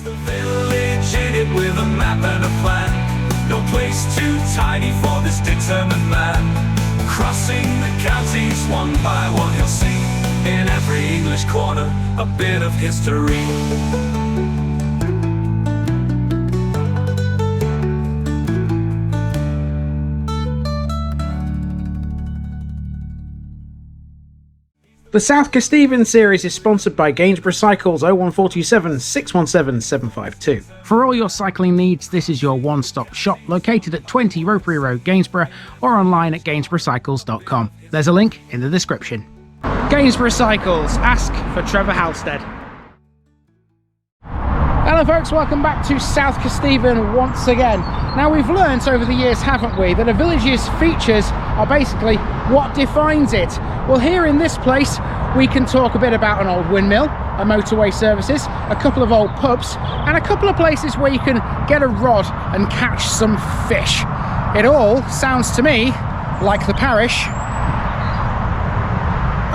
The village in it with a map and a plan. No place too tiny for this determined man. Crossing the counties one by one, he'll see in every English corner a bit of history. The South Kesteven series is sponsored by Gainsborough Cycles 01427 617 752. For all your cycling needs, this is your one-stop shop located at 20 Ropery Road, Gainsborough, or online at gainsboroughcycles.com. There's a link in the description. Gainsborough Cycles, ask for Trevor Halstead. Hello folks, welcome back to South Kesteven once again. Now we've learnt over the years, haven't we, that a village's features are basically what defines it. Well, here in this place we can talk a bit about an old windmill, a motorway services, a couple of old pubs, and a couple of places where you can get a rod and catch some fish. It all sounds to me like the parish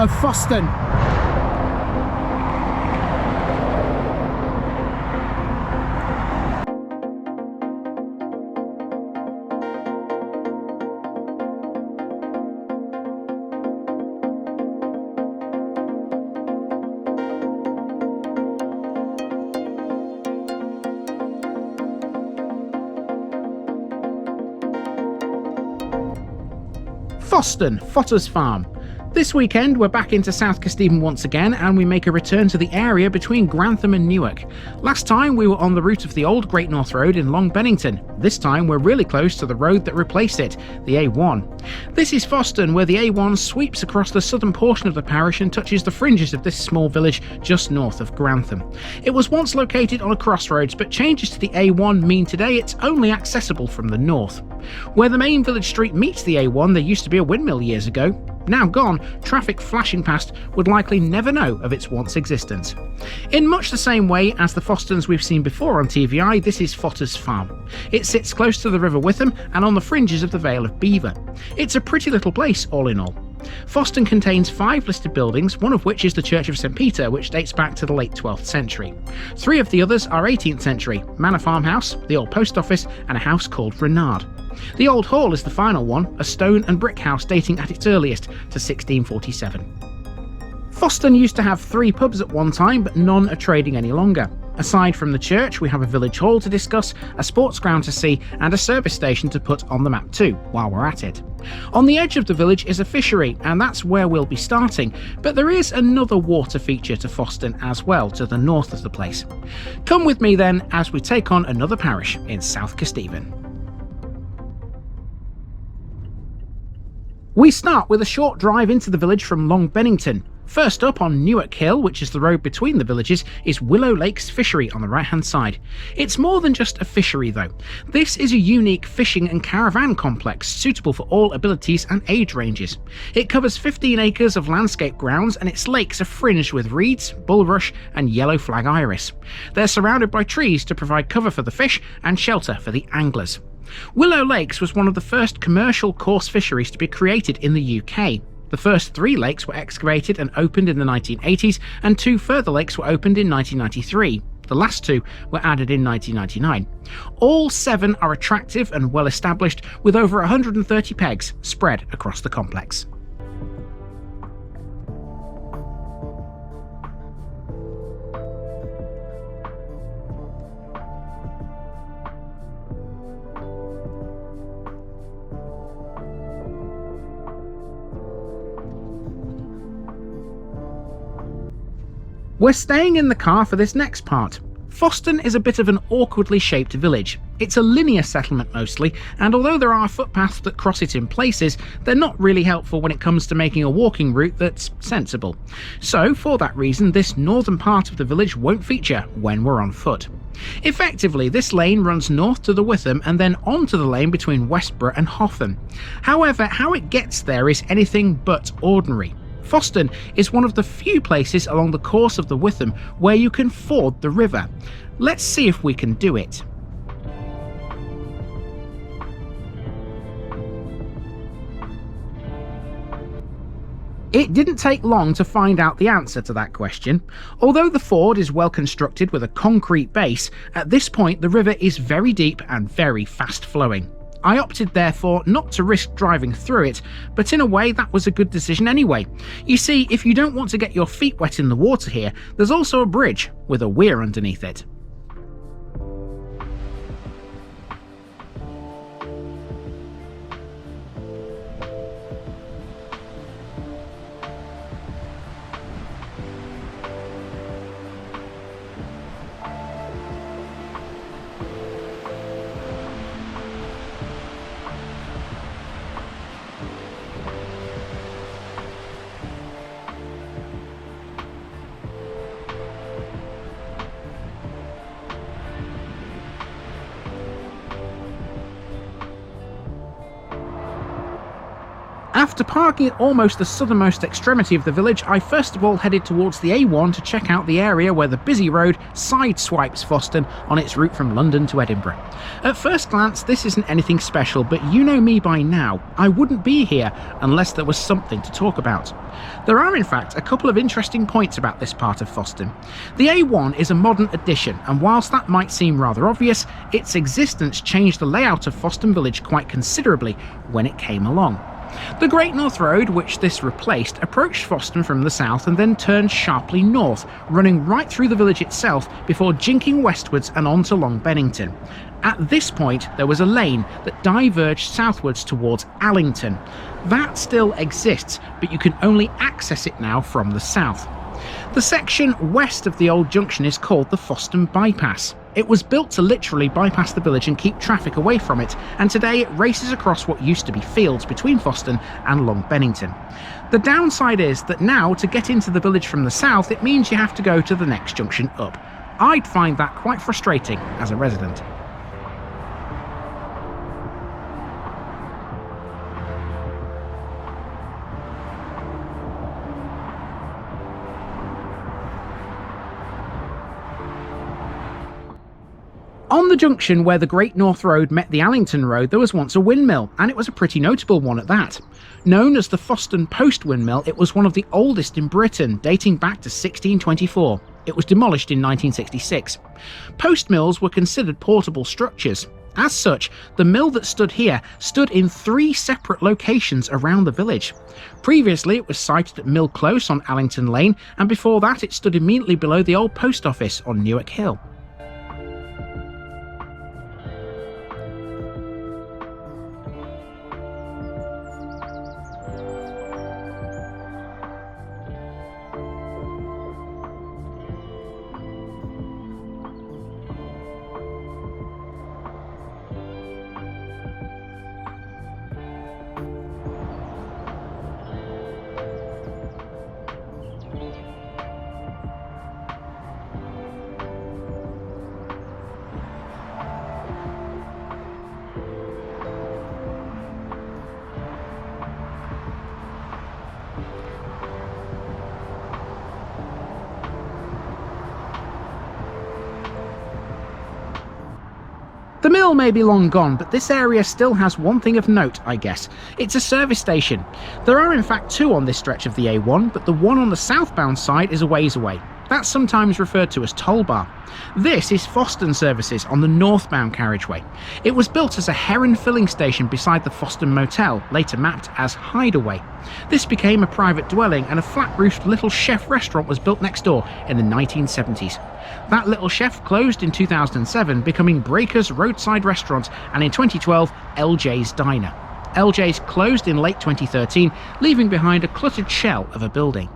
of Foston. Foston, Fotter's Farm. This weekend we're back into South Kesteven once again, and we make a return to the area between Grantham and Newark. Last time we were on the route of the old Great North Road in Long Bennington. This time we're really close to the road that replaced it, the A1. This is Foston, where the A1 sweeps across the southern portion of the parish and touches the fringes of this small village just north of Grantham. It was once located on a crossroads, but changes to the A1 mean today it's only accessible from the north. Where the main village street meets the A1, there used to be a windmill years ago. Now gone, traffic flashing past would likely never know of its once existence. In much the same way as the Fostons we've seen before on TVI, this is Fotter's Farm. It sits close to the River Witham and on the fringes of the Vale of Belvoir. It's a pretty little place all in all. Foston contains 5 listed buildings, one of which is the Church of St Peter, which dates back to the late 12th century. 3 of the others are 18th century: Manor Farmhouse, the old post office, and a house called Renard. The Old Hall is the final one, a stone and brick house dating at its earliest to 1647. Foston used to have 3 pubs at one time, but none are trading any longer. Aside from the church, we have a village hall to discuss, a sports ground to see, and a service station to put on the map too, while we're at it. On the edge of the village is a fishery, and that's where we'll be starting, but there is another water feature to Foston as well, to the north of the place. Come with me then as we take on another parish in South Kesteven. We start with a short drive into the village from Long Bennington. First up on Newark Hill, which is the road between the villages, is Willow Lakes fishery on the right hand side. It's more than just a fishery though. This is a unique fishing and caravan complex suitable for all abilities and age ranges. It covers 15 acres of landscape grounds and its lakes are fringed with reeds, bulrush and yellow flag iris. They're surrounded by trees to provide cover for the fish and shelter for the anglers. Willow Lakes was one of the first commercial coarse fisheries to be created in the UK. The first 3 lakes were excavated and opened in the 1980s, and 2 further lakes were opened in 1993. The last 2 were added in 1999. All 7 are attractive and well established, with over 130 pegs spread across the complex. We're staying in the car for this next part. Foston is a bit of an awkwardly shaped village. It's a linear settlement mostly, and although there are footpaths that cross it in places, they're not really helpful when it comes to making a walking route that's sensible. So for that reason, this northern part of the village won't feature when we're on foot. Effectively, this lane runs north to the Witham and then onto the lane between Westborough and Hotham. However, how it gets there is anything but ordinary. Foston is one of the few places along the course of the Witham where you can ford the river. Let's see if we can do it. It didn't take long to find out the answer to that question. Although the ford is well constructed with a concrete base, at this point the river is very deep and very fast flowing. I opted therefore not to risk driving through it, but in a way that was a good decision anyway. You see, if you don't want to get your feet wet in the water here, there's also a bridge with a weir underneath it. After parking at almost the southernmost extremity of the village, I first of all headed towards the A1 to check out the area where the busy road sideswipes Foston on its route from London to Edinburgh. At first glance, this isn't anything special, but you know me by now. I wouldn't be here unless there was something to talk about. There are in fact a couple of interesting points about this part of Foston. The A1 is a modern addition, and whilst that might seem rather obvious, its existence changed the layout of Foston village quite considerably when it came along. The Great North Road, which this replaced, approached Foston from the south and then turned sharply north, running right through the village itself before jinking westwards and on to Long Bennington. At this point, there was a lane that diverged southwards towards Allington. That still exists, but you can only access it now from the south. The section west of the old junction is called the Foston Bypass. It was built to literally bypass the village and keep traffic away from it, and today it races across what used to be fields between Foston and Long Bennington. The downside is that now, to get into the village from the south, it means you have to go to the next junction up. I'd find that quite frustrating as a resident. On the junction where the Great North Road met the Allington Road, there was once a windmill, and it was a pretty notable one at that. Known as the Foston Post Windmill, it was one of the oldest in Britain, dating back to 1624. It was demolished in 1966. Post mills were considered portable structures. As such, the mill that stood here stood in 3 separate locations around the village. Previously, it was sited at Mill Close on Allington Lane, and before that it stood immediately below the old post office on Newark Hill. The mill may be long gone, but this area still has one thing of note, I guess. It's a service station. There are in fact 2 on this stretch of the A1, but the one on the southbound side is a ways away. That's sometimes referred to as toll bar. This is Foston Services on the northbound carriageway. It was built as a Heron filling station beside the Foston Motel, later mapped as Hideaway. This became a private dwelling, and a flat-roofed Little Chef restaurant was built next door in the 1970s. That Little Chef closed in 2007, becoming Breaker's Roadside Restaurant, and in 2012, LJ's Diner. LJ's closed in late 2013, leaving behind a cluttered shell of a building.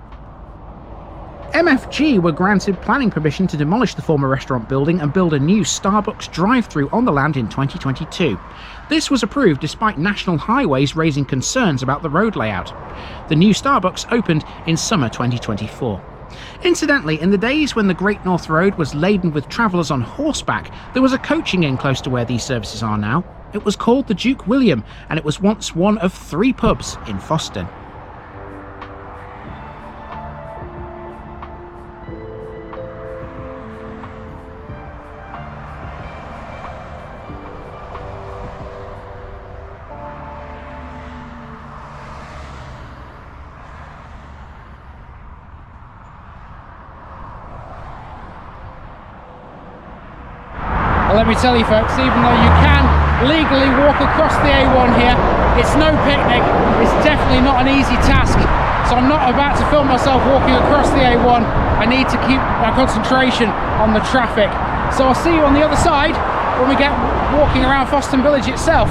MFG were granted planning permission to demolish the former restaurant building and build a new Starbucks drive-through on the land in 2022. This was approved despite National Highways raising concerns about the road layout. The new Starbucks opened in summer 2024. Incidentally, in the days when the Great North Road was laden with travellers on horseback, there was a coaching inn close to where these services are now. It was called the Duke William, and it was once one of 3 pubs in Foston. Well, let me tell you folks, even though you can legally walk across the A1 here, it's no picnic. It's definitely not an easy task. So I'm not about to film myself walking across the A1. I need to keep my concentration on the traffic. So I'll see you on the other side when we get walking around Foston Village itself.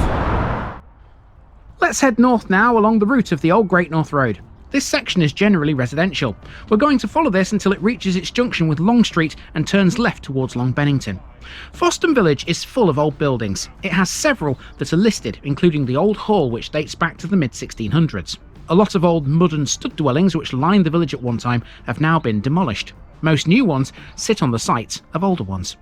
Let's head north now along the route of the Old Great North Road. This section is generally residential. We're going to follow this until it reaches its junction with Long Street and turns left towards Long Bennington. Foston Village is full of old buildings. It has several that are listed, including the Old Hall, which dates back to the mid-1600s. A lot of old mud and stud dwellings which lined the village at one time have now been demolished. Most new ones sit on the sites of older ones.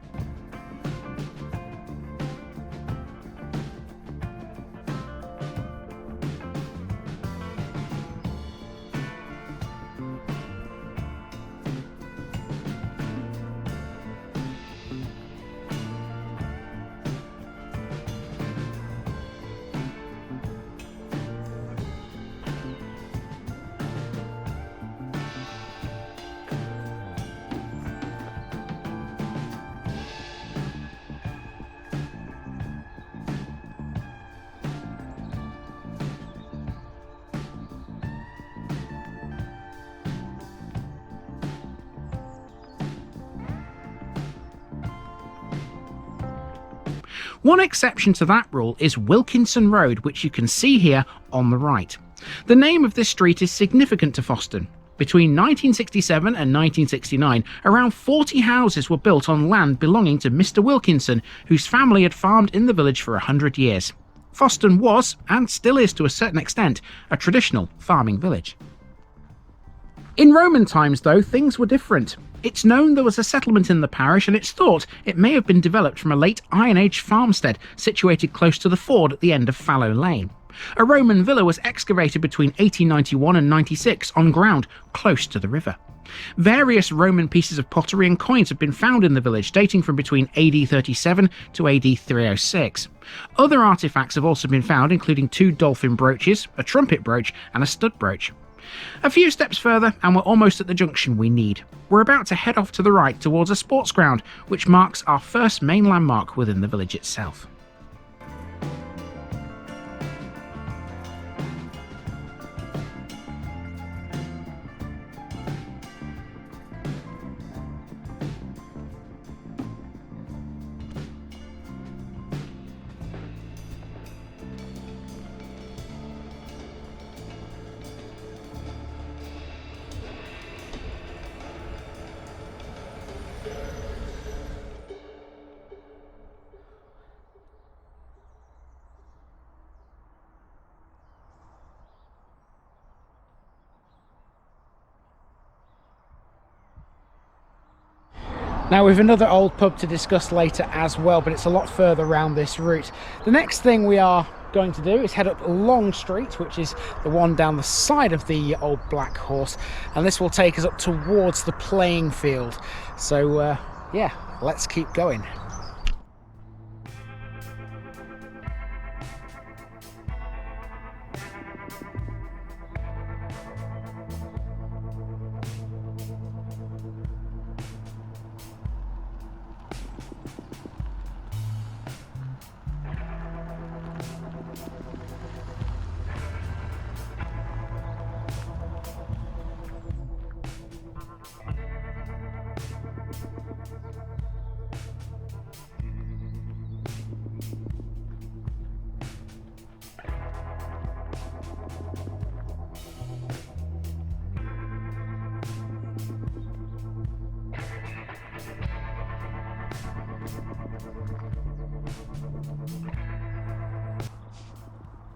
One exception to that rule is Wilkinson Road, which you can see here on the right. The name of this street is significant to Foston. Between 1967 and 1969, around 40 houses were built on land belonging to Mr. Wilkinson, whose family had farmed in the village for 100 years. Foston was, and still is to a certain extent, a traditional farming village. In Roman times, though, things were different. It's known there was a settlement in the parish, and it's thought it may have been developed from a late Iron Age farmstead situated close to the ford at the end of Fallow Lane. A Roman villa was excavated between 1891 and 96 on ground close to the river. Various Roman pieces of pottery and coins have been found in the village, dating from between AD 37 to AD 306. Other artefacts have also been found, including 2 dolphin brooches, a trumpet brooch, and a stud brooch. A few steps further and we're almost at the junction we need. We're about to head off to the right towards a sports ground, which marks our first main landmark within the village itself. Now we've another old pub to discuss later as well, but it's a lot further around this route. The next thing we are going to do is head up Long Street, which is the one down the side of the old Black Horse, and this will take us up towards the playing field. So yeah, let's keep going.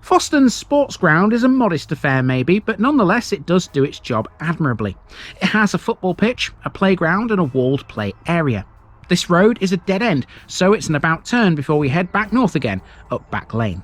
Foston's sports ground is a modest affair maybe, but nonetheless it does do its job admirably. It has a football pitch, a playground and a walled play area. This road is a dead end, so it's an about turn before we head back north again, up Back Lane.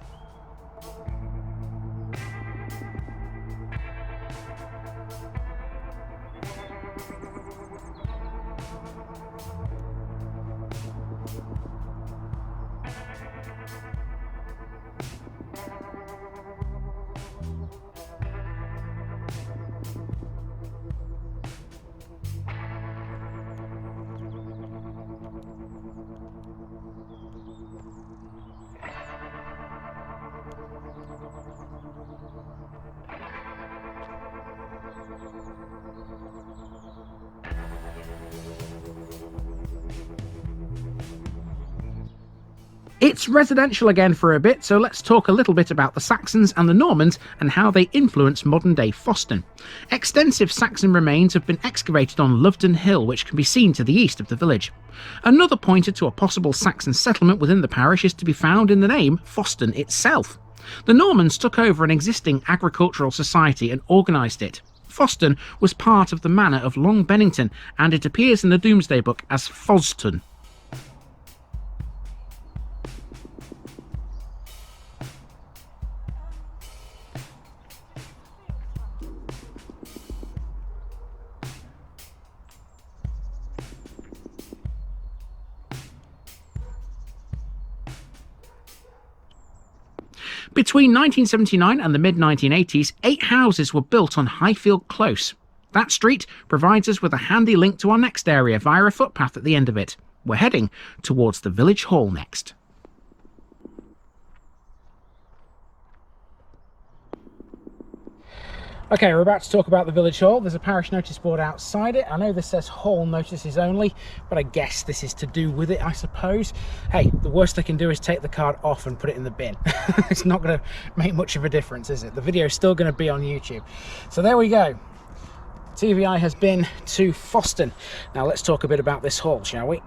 It's residential again for a bit, so let's talk a little bit about the Saxons and the Normans and how they influenced modern-day Foston. Extensive Saxon remains have been excavated on Lovedon Hill, which can be seen to the east of the village. Another pointer to a possible Saxon settlement within the parish is to be found in the name Foston itself. The Normans took over an existing agricultural society and organised it. Foston was part of the manor of Long Bennington, and it appears in the Domesday Book as Foston. Between 1979 and the mid-1980s, 8 houses were built on Highfield Close. That street provides us with a handy link to our next area via a footpath at the end of it. We're heading towards the village hall next. Okay, we're about to talk about the village hall. There's a parish notice board outside it. I know this says hall notices only, but I guess this is to do with it, I suppose. Hey, the worst they can do is take the card off and put it in the bin. It's not going to make much of a difference, is it? The video's still going to be on YouTube. So there we go. TVI has been to Foston. Now let's talk a bit about this hall, shall we?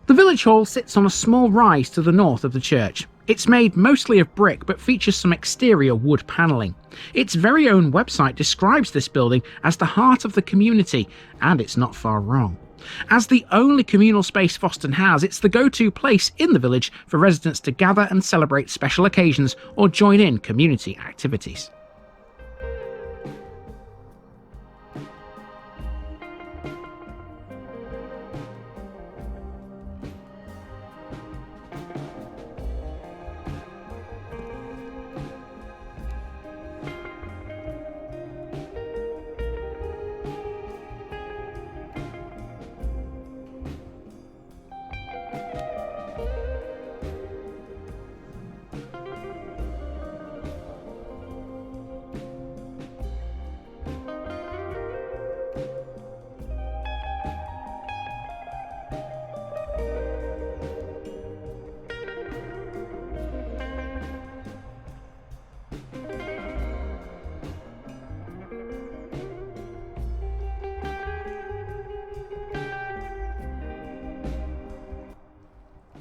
The village hall sits on a small rise to the north of the church. It's made mostly of brick but features some exterior wood panelling. Its very own website describes this building as the heart of the community, and it's not far wrong. As the only communal space Foston has, it's the go-to place in the village for residents to gather and celebrate special occasions or join in community activities.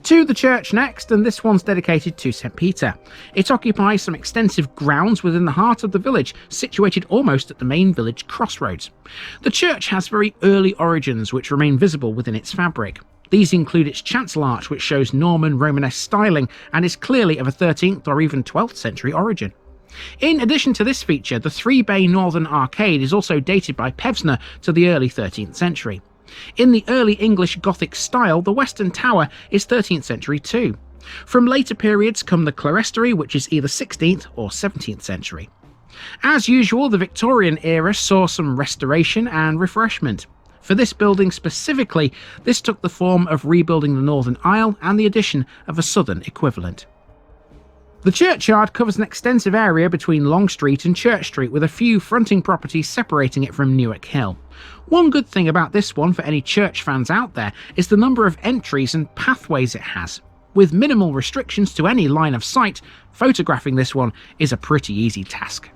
To the church next, and this one's dedicated to St. Peter. It occupies some extensive grounds within the heart of the village, situated almost at the main village crossroads. The church has very early origins which remain visible within its fabric. These include its chancel arch, which shows Norman Romanesque styling and is clearly of a 13th or even 12th century origin. In addition to this feature, the 3-bay northern arcade is also dated by Pevsner to the early 13th century. In the early English Gothic style, the western tower is 13th century too. From later periods come the clerestory, which is either 16th or 17th century. As usual, the Victorian era saw some restoration and refreshment. For this building specifically, this took the form of rebuilding the northern aisle and the addition of a southern equivalent. The churchyard covers an extensive area between Long Street and Church Street, with a few fronting properties separating it from Newark Hill. One good thing about this one for any church fans out there is the number of entries and pathways it has. With minimal restrictions to any line of sight, photographing this one is a pretty easy task.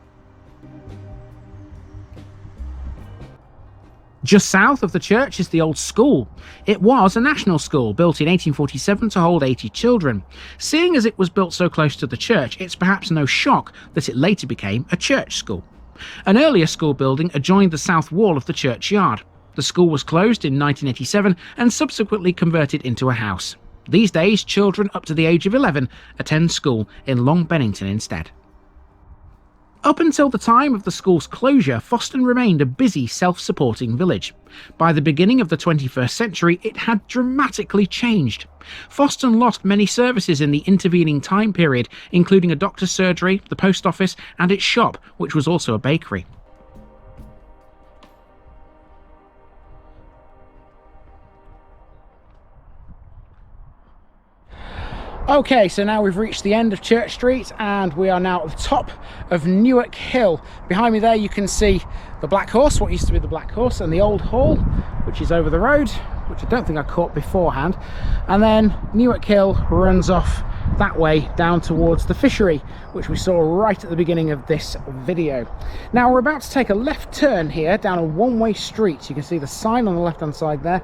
Just south of the church is the old school. It was a national school built in 1847 to hold 80 children. Seeing as it was built so close to the church, it's perhaps no shock that it later became a church school. An earlier school building adjoined the south wall of the churchyard. The school was closed in 1987 and subsequently converted into a house. These days, children up to the age of 11 attend school in Long Bennington instead. Up until the time of the school's closure, Foston remained a busy, self-supporting village. By the beginning of the 21st century, it had dramatically changed. Foston lost many services in the intervening time period, including a doctor's surgery, the post office, and its shop, which was also a bakery. Okay, so now we've reached the end of Church Street and we are now at the top of Newark Hill. Behind me there you can see the Black Horse, what used to be the Black Horse, and the Old Hall, which is over the road. which I don't think I caught beforehand, and then Newark Hill runs off that way down towards the fishery, which we saw right at the beginning of this video. Now we're about to take a left turn here down a one-way street. You can see the sign on the left hand side there.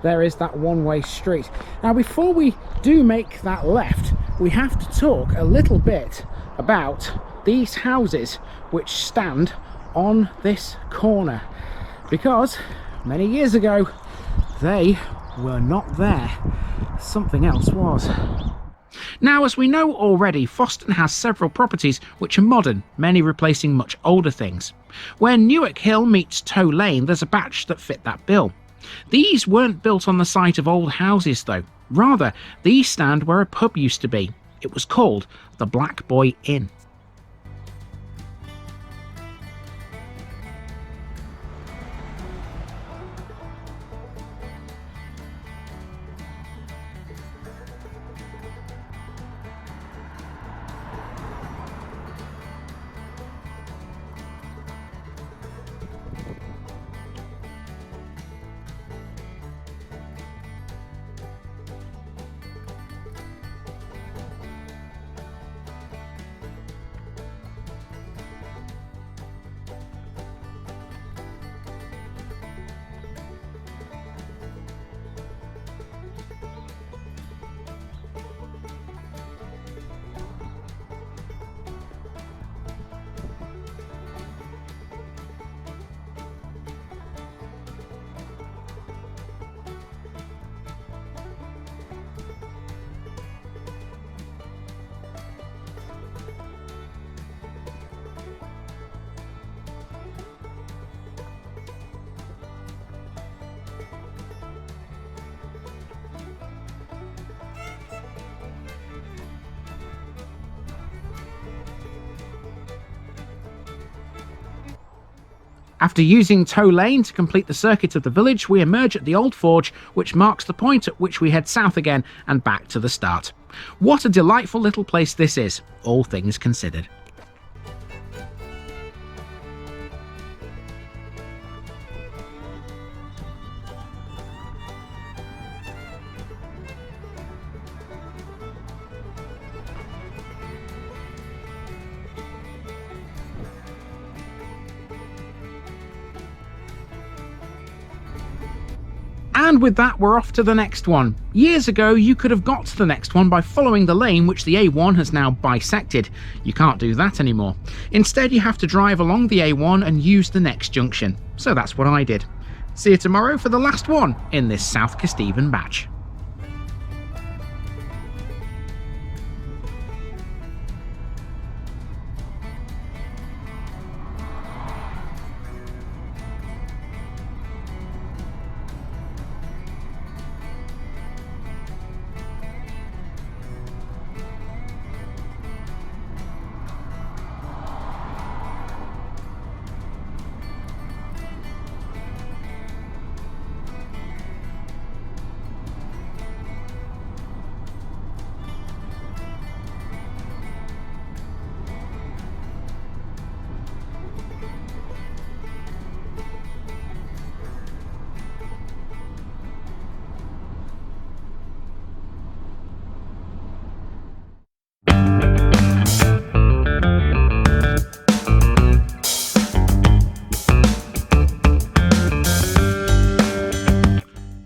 There is that one-way street. Now before we do make that left, we have to talk a little bit about these houses which stand on this corner, because many years ago they were not there. Something else was. Now, as we know already, Foston has several properties which are modern, many replacing much older things. Where Newark Hill meets Tow Lane, there's a batch that fit that bill. These weren't built on the site of old houses though. Rather, these stand where a pub used to be. It was called the Black Boy Inn. After using Tow Lane to complete the circuit of the village, we emerge at the Old Forge, which marks the point at which we head south again and back to the start. What a delightful little place this is, all things considered. And with that, we're off to the next one. Years ago, you could have got to the next one by following the lane which the A1 has now bisected. You can't do that anymore. Instead, you have to drive along the A1 and use the next junction. So that's what I did. See you tomorrow for the last one in this South Kesteven batch.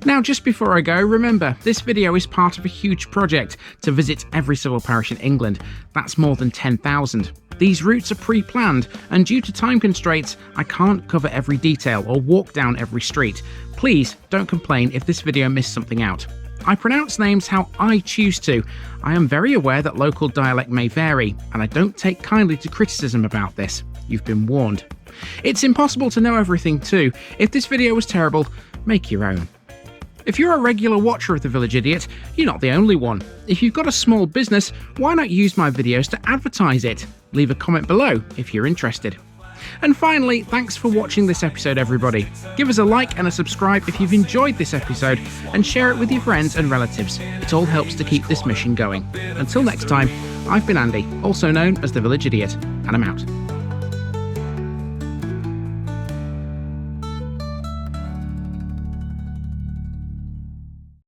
Now, just before I go, remember, this video is part of a huge project to visit every civil parish in England. That's more than 10,000. These routes are pre-planned, and due to time constraints, I can't cover every detail or walk down every street. Please don't complain if this video missed something out. I pronounce names how I choose to. I am very aware that local dialect may vary, and I don't take kindly to criticism about this. You've been warned. It's impossible to know everything too. If this video was terrible, make your own. If you're a regular watcher of The Village Idiot, you're not the only one. If you've got a small business, why not use my videos to advertise it? Leave a comment below if you're interested. And finally, thanks for watching this episode, everybody. Give us a like and a subscribe if you've enjoyed this episode, and share it with your friends and relatives. It all helps to keep this mission going. Until next time, I've been Andy, also known as The Village Idiot, and I'm out.